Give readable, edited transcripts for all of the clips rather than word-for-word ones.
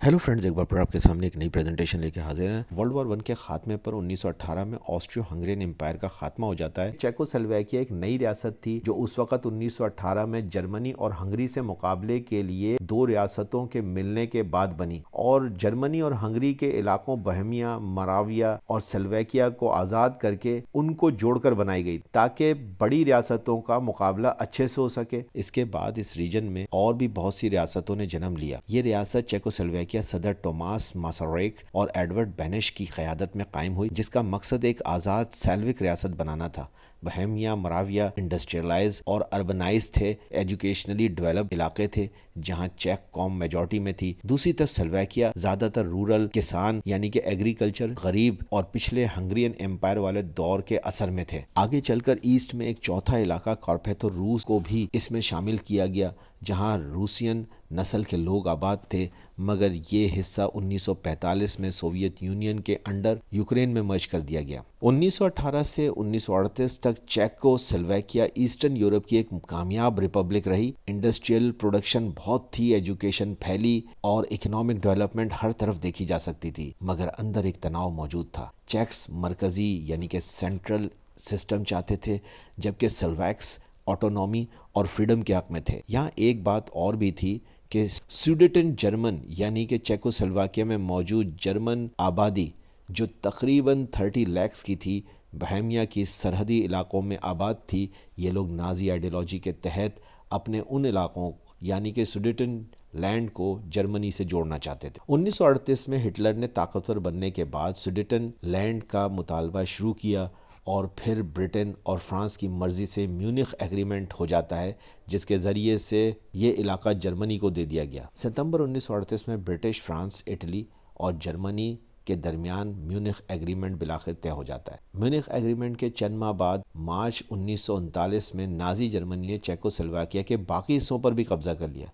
Hello friends, एक बार फिर आपके सामने एक नई प्रेजेंटेशन लेके हाजिर हैं। वर्ल्ड वॉर वन के खात्मे पर 1918 में ऑस्ट्रियो हंगेरियन एम्पायर का खात्मा हो जाता है। चेकोस्लोवाकिया एक नई रियासत थी जो उस वक्त 1918 में जर्मनी और हंगरी से मुकाबले के लिए दो रियासतों के मिलने के बाद बनी, और जर्मनी और हंगरी के इलाकों बहमिया, मराविया और स्लोवाकिया को आज़ाद करके उनको जोड़कर बनाई गई ताकि बड़ी रियासतों का मुकाबला अच्छे से हो सके। इसके बाद इस रीजन में और भी बहुत सी रियासतों ने जन्म लिया। ये रियासत चेकोस्लोवाकिया सदर टोमास मासारेक और एडवर्ड बेनिश की क़यादत में कायम हुई, जिसका मकसद एक आज़ाद सैल्विक रियासत बनाना था। बहमिया, मराविया इंडस्ट्रियलाइज और अर्बनाइज थे, एजुकेशनली डेवलप्ड इलाके थे जहां चेक कॉम मेजॉरिटी में थी। दूसरी तरफ स्लोवाकिया ज़्यादातर रूरल किसान यानी कि एग्रीकल्चर, गरीब और पिछले हंगेरियन एम्पायर वाले दौर के असर में थे। आगे चलकर ईस्ट में एक चौथा इलाका कारपैथो रूस को भी इसमें शामिल किया गया, जहां रूसियन नस्ल के लोग आबाद थे, मगर ये हिस्सा 1945 में सोवियत यूनियन के अंडर यूक्रेन में मर्ज कर दिया गया। 1918 से 1938 तक चेकोस्लोवाकिया ईस्टर्न यूरोप की एक कामयाब रिपब्लिक रही। इंडस्ट्रियल प्रोडक्शन बहुत थी, एजुकेशन फैली और इकोनॉमिक डेवलपमेंट हर तरफ देखी जा सकती थी, मगर अंदर एक तनाव मौजूद था। चेक्स मरकजी यानी कि सेंट्रल सिस्टम चाहते थे, जबकि स्लोवैक्स ऑटोनॉमी और फ्रीडम के हक में थे। यहाँ एक बात और भी थी कि सुडेटन जर्मन यानी कि चेकोस्लोवाकिया में मौजूद जर्मन आबादी जो तकरीबन 30 लाख की थी, बहमिया की सरहदी इलाकों में आबाद थी। ये लोग नाजी आइडियोलॉजी के तहत अपने उन इलाकों यानी कि सुडेटन लैंड को जर्मनी से जोड़ना चाहते थे। 1938 में हिटलर ने ताकतवर बनने के बाद सुडेटन लैंड का मुतालबा शुरू किया, और फिर ब्रिटेन और फ्रांस की मर्ज़ी से म्यूनिख एग्रीमेंट हो जाता है, जिसके ज़रिए से ये इलाका जर्मनी को दे दिया गया। सितंबर 1938 में ब्रिटिश, फ्रांस, इटली और जर्मनी के दरमियान म्यूनिख एग्रीमेंट बिलाखिर तय हो जाता है। म्यूनिख एग्रीमेंट के चंद माह बाद मार्च 1939 में नाजी जर्मनी ने चेकोस्लोवाकिया के बाकी हिस्सों पर भी कब्जा कर लिया।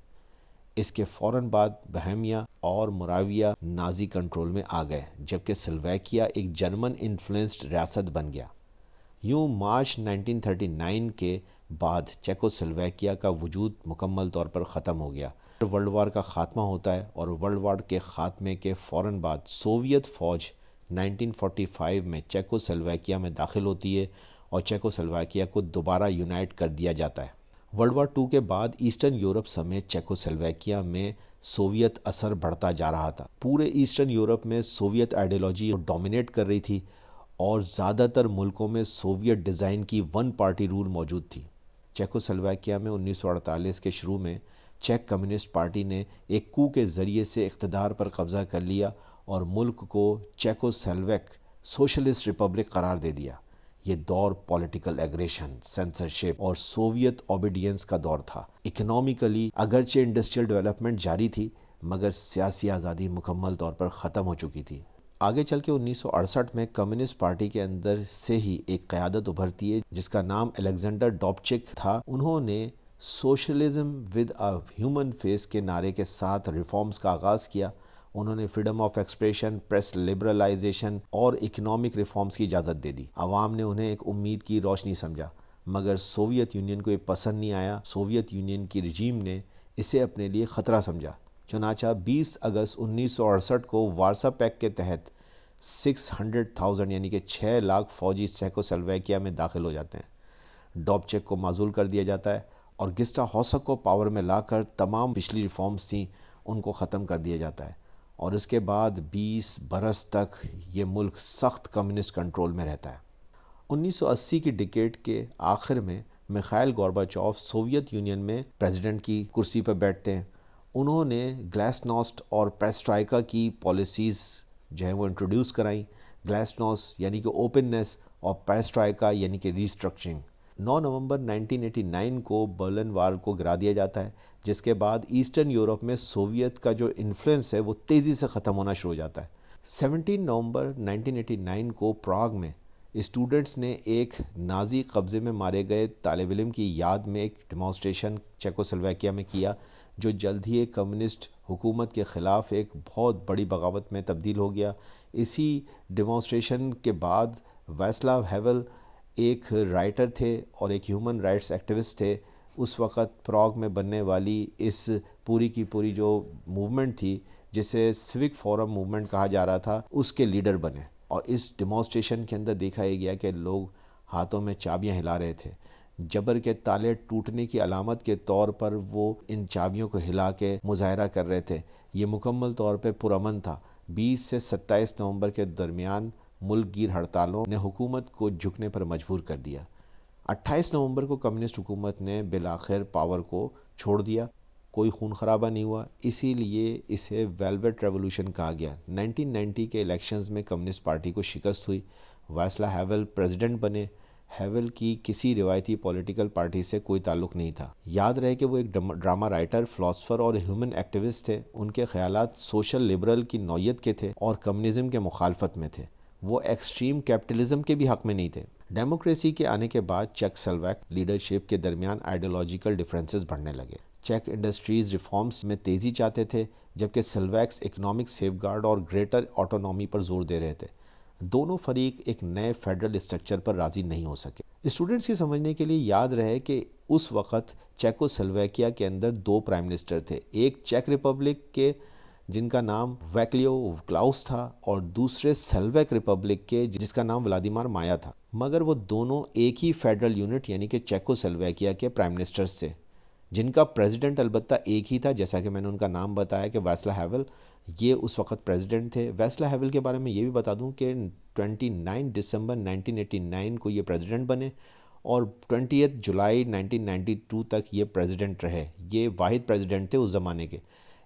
इसके फ़ौरन बाद बहमिया और मोराविया नाजी कंट्रोल में आ गए, जबकि स्लोवाकिया एक जर्मन इन्फ्लुएंस्ड रियासत बन गया। यूँ मार्च 1939 के बाद चेकोस्लोवाकिया का वजूद मुकम्मल तौर पर ख़त्म हो गया। वर्ल्ड वार का ख़ात्मा होता है, और वर्ल्ड वार के ख़ात्मे के फ़ौरन बाद सोवियत फ़ौज 1945 में चेकोस्लोवाकिया में दाखिल होती है और चेकोस्लोवाकिया को दोबारा यूनाइट कर दिया जाता है। वर्ल्ड वार टू के बाद ईस्टर्न यूरोप समेत चेकोस्लोवाकिया में सोवियत असर बढ़ता जा रहा था। पूरे ईस्टर्न यूरोप में सोवियत आइडियोलॉजी डोमिनेट कर रही थी, और ज़्यादातर मुल्कों में सोवियत डिज़ाइन की वन पार्टी रूल मौजूद थी। चेकोस्लोवाकिया में 1948 के शुरू में चेक कम्युनिस्ट पार्टी ने एक कू के ज़रिए से इक़्तिदार पर कब्ज़ा कर लिया और मुल्क को चेकोस्लोवाक सोशलिस्ट रिपब्लिक करार दे दिया। ये दौर पॉलिटिकल एग्रेशन, सेंसरशिप और सोवियत ओबीडियंस का दौर था। इकोनॉमिकली अगरचे इंडस्ट्रियल डेवलपमेंट जारी थी, मगर सियासी आज़ादी मुकम्मल तौर पर ख़त्म हो चुकी थी। आगे चल के 1968 में कम्युनिस्ट पार्टी के अंदर से ही एक क़यादत उभरती है जिसका नाम अलेक्जेंडर डोबचेक था। उन्होंने socialism with a human face के नारे के साथ रिफॉर्म्स का आगाज़ किया। उन्होंने freedom of expression, press liberalisation और इकोनॉमिक रिफॉर्म्स की इजाज़त दे दी। आवाम ने उन्हें एक उम्मीद की रोशनी समझा, मगर सोवियत यूनियन को ये पसंद नहीं आया। सोवियत यूनियन की रजीम ने इसे अपने लिए ख़तरा समझा। चुनांचा 20 अगस्त 1968 को वारसा पैक्ट के तहत 600,000 यानी कि 6 लाख फ़ौजी चेकोस्लोवाकिया में दाखिल हो जाते हैं। डोबचेक को माजूल कर दिया जाता है और गिस्टा हौसक को पावर में लाकर तमाम पिछली रिफॉर्म्स थी उनको ख़त्म कर दिया जाता है, और इसके बाद 20 बरस तक ये मुल्क सख्त कम्युनिस्ट कंट्रोल में रहता है। 1980 की डिकेड के आखिर में मिखाइल गोर्बाचोव सोवियत यूनियन में प्रेसिडेंट की कुर्सी पर बैठते हैं। उन्होंने ग्लासनोस्ट और पेरेस्ट्रोइका की पॉलिसीज़ जो है वो इंट्रोड्यूस कराई। ग्लासनोस्ट यानी कि ओपननेस और पेरेस्ट्रोइका यानी कि रीस्ट्रक्चरिंग। 9 नवंबर 1989 को बर्लिन वाल को गिरा दिया जाता है, जिसके बाद ईस्टर्न यूरोप में सोवियत का जो इन्फ्लुएंस है वो तेज़ी से ख़त्म होना शुरू हो जाता है। 17 नवंबर 1989 को प्राग में स्टूडेंट्स ने एक नाजी कब्ज़े में मारे गए तालिब इल्म की याद में एक डेमोन्स्ट्रेशन चेकोस्लोवाकिया में किया, जो जल्द ही एक कम्युनिस्ट हुकूमत के ख़िलाफ़ एक बहुत बड़ी बगावत में तब्दील हो गया। इसी डेमोन्स्ट्रेशन के बाद वास्लाव हेवल एक राइटर थे और एक ह्यूमन राइट्स एक्टिविस्ट थे। उस वक़्त प्राग में बनने वाली इस पूरी की पूरी जो मूवमेंट थी جسے سوک فورم موومنٹ کہا جا رہا تھا، اس کے لیڈر بنے۔ اور اس ڈیمانسٹریشن کے اندر دیکھا یہ گیا کہ لوگ ہاتھوں میں چابیاں ہلا رہے تھے۔ جبر کے تالے ٹوٹنے کی علامت کے طور پر وہ ان چابیوں کو ہلا کے مظاہرہ کر رہے تھے۔ یہ مکمل طور پہ پرامن تھا۔ 20 سے 27 نومبر کے درمیان ملک گیر ہڑتالوں نے حکومت کو جھکنے پر مجبور کر دیا۔ 28 نومبر کو کمیونسٹ حکومت نے بالآخر پاور کو چھوڑ دیا۔ کوئی خون خرابہ نہیں ہوا، اسی لیے اسے ویلویٹ ریولوشن کہا گیا۔ 1990 کے الیکشنز میں کمیونسٹ پارٹی کو شکست ہوئی، واسلا ہیول پریزیڈنٹ بنے۔ ہیول کی کسی روایتی پولیٹیکل پارٹی سے کوئی تعلق نہیں تھا۔ یاد رہے کہ وہ ایک ڈرامہ رائٹر، فلاسفر اور ہیومن ایکٹیوسٹ تھے۔ ان کے خیالات سوشل لبرل کی نوعیت کے تھے اور کمیونزم کے مخالفت میں تھے۔ وہ ایکسٹریم کیپٹلزم کے بھی حق میں نہیں تھے۔ ڈیموکریسی کے آنے کے بعد چیک سلویک لیڈرشپ کے درمیان آئیڈیولوجیکل ڈفرینسز بڑھنے لگے۔ چیک انڈسٹریز ریفارمز میں تیزی چاہتے تھے، جبکہ سلویکس اکنامک سیف گارڈ اور گریٹر آٹونومی پر زور دے رہے تھے۔ دونوں فریق ایک نئے فیڈرل اسٹرکچر پر راضی نہیں ہو سکے۔ اسٹوڈنٹس کی سمجھنے کے لیے یاد رہے کہ اس وقت چیکو سلویکیا کے اندر 2 پرائم منسٹر تھے، ایک چیک ریپبلک کے جن کا نام ویکلیو کلاؤس تھا اور دوسرے سلویک ریپبلک کے جس کا نام ولادیمیر مایا تھا، مگر وہ دونوں ایک ہی فیڈرل یونٹ یعنی کہ چیکو سلویکیا کے پرائم منسٹرز تھے، جن کا پریزیڈنٹ البتہ ایک ہی تھا، جیسا کہ میں نے ان کا نام بتایا کہ واسلا ہیول، یہ اس وقت پریزیڈنٹ تھے۔ واسلا ہیول کے بارے میں یہ بھی بتا دوں کہ 29 دسمبر 1989 کو یہ پریزیڈنٹ بنے اور 20 جولائی 1992 تک یہ پریزیڈنٹ رہے۔ یہ واحد پریزیڈنٹ تھے اس زمانے کے،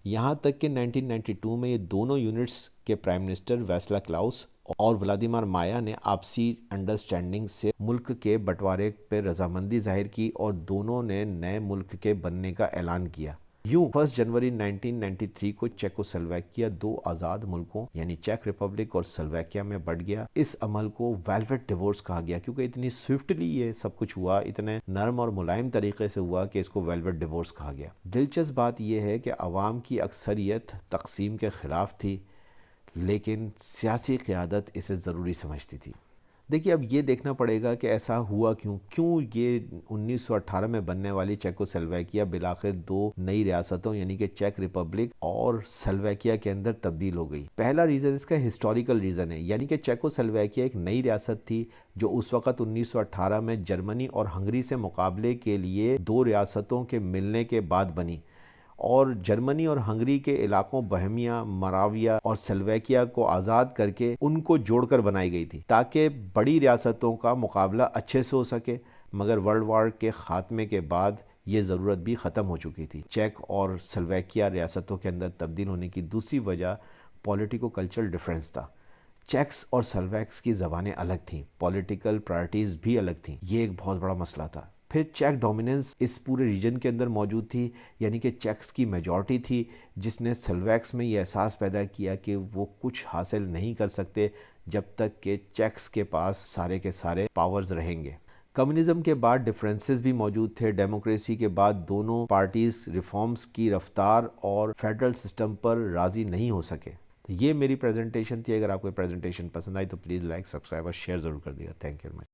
یہاں تک کہ 1992 میں یہ دونوں یونٹس کے پرائم منسٹر واسلا کلاؤس اور ولادیمیر مایا نے آپسی انڈرسٹینڈنگ سے ملک کے بٹوارے پہ رضامندی ظاہر کی اور دونوں نے نئے ملک کے بننے کا اعلان کیا۔ یوں 1 جنوری 1993 کو چیکو سلویکیا 2 آزاد ملکوں یعنی چیک ریپبلک اور سلویکیا میں بٹ گیا۔ اس عمل کو ویلویٹ ڈیورس کہا گیا کیونکہ اتنی سوئفٹلی یہ سب کچھ ہوا، اتنے نرم اور ملائم طریقے سے ہوا کہ اس کو ویلویٹ ڈیورس کہا گیا۔ دلچسپ بات یہ ہے کہ عوام کی اکثریت تقسیم کے خلاف تھی، لیکن سیاسی قیادت اسے ضروری سمجھتی تھی۔ دیکھیے اب یہ دیکھنا پڑے گا کہ ایسا ہوا کیوں یہ 1918 میں بننے والی چیکو سلویکیا بالآخر 2 نئی ریاستوں یعنی کہ چیک ریپبلک اور سلویکیا کے اندر تبدیل ہو گئی۔ پہلا ریزن اس کا ہسٹوریکل ریزن ہے، یعنی کہ چیکو سلویکیا ایک نئی ریاست تھی جو اس وقت 1918 میں جرمنی اور ہنگری سے مقابلے کے لیے 2 ریاستوں کے ملنے کے بعد بنی، اور جرمنی اور ہنگری کے علاقوں بوہیمیا، موراویہ اور سلویکیا کو آزاد کر کے ان کو جوڑ کر بنائی گئی تھی تاکہ بڑی ریاستوں کا مقابلہ اچھے سے ہو سکے، مگر ورلڈ وار کے خاتمے کے بعد یہ ضرورت بھی ختم ہو چکی تھی۔ چیک اور سلویکیا ریاستوں کے اندر تبدیل ہونے کی دوسری وجہ پولیٹیکو کلچرل ڈیفرنس تھا۔ چیکس اور سلویکس کی زبانیں الگ تھیں، پولیٹیکل پرائرٹیز بھی الگ تھیں، یہ ایک بہت بڑا مسئلہ تھا۔ پھر چیک ڈومیننس اس پورے ریجن کے اندر موجود تھی، یعنی کہ چیکس کی میجورٹی تھی، جس نے سلویکس میں یہ احساس پیدا کیا کہ وہ کچھ حاصل نہیں کر سکتے جب تک کہ چیکس کے پاس سارے کے سارے پاورز رہیں گے۔ کمیونزم کے بعد ڈیفرنسز بھی موجود تھے۔ ڈیموکریسی کے بعد دونوں پارٹیز ریفارمز کی رفتار اور فیڈرل سسٹم پر راضی نہیں ہو سکے۔ یہ میری پریزنٹیشن تھی۔ اگر آپ کو پریزنٹیشن پسند آئی تو پلیز لائک، سبسکرائب اور شیئر ضرور کر دیگا۔ Thank you very much.